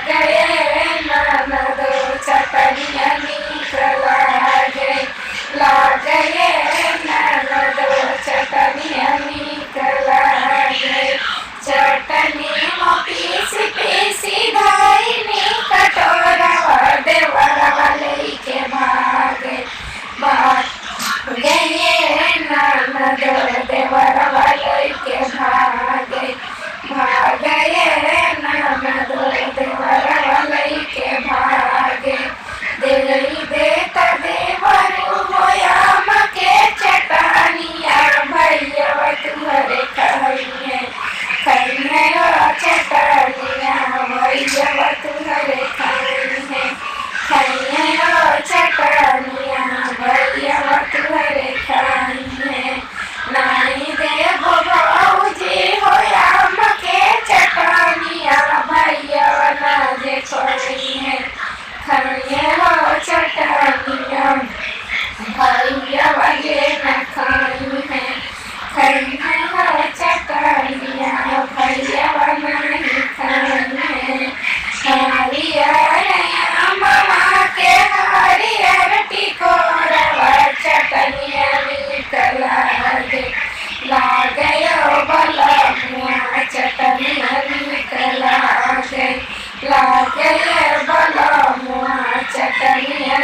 गए ननद चटनिया नीक लागे, लागे ननद चटनिया नीक लागे। चटनी पीस पीसी धाइनी कटोरवा देवरवा लेके भागे, भागे ननद देवरवा लेके भागे, भागे ननद देवरवा लेके भागे। देई देत देवरु होयाम के चटनिया भैया तुम्हारे कहिए, कहिए चटनिया भैया तुम्हारे कहिए, कहिए चटनिया भैया तुम्हारे कहिए। नहीं देव भौजी होयाम के चटनिया भैया ना जे कहिए, खाइए हो चटनिया भैया वाले न खाई है, खाइए हो चटनिया भैया वाला नहीं खाई है। हरियर अम्मा के हरियर टिकोरवा चटनिया नीक लागे, लागे बलमुआ चटनिया नीक लागे, लागे बलमुआ चटनिया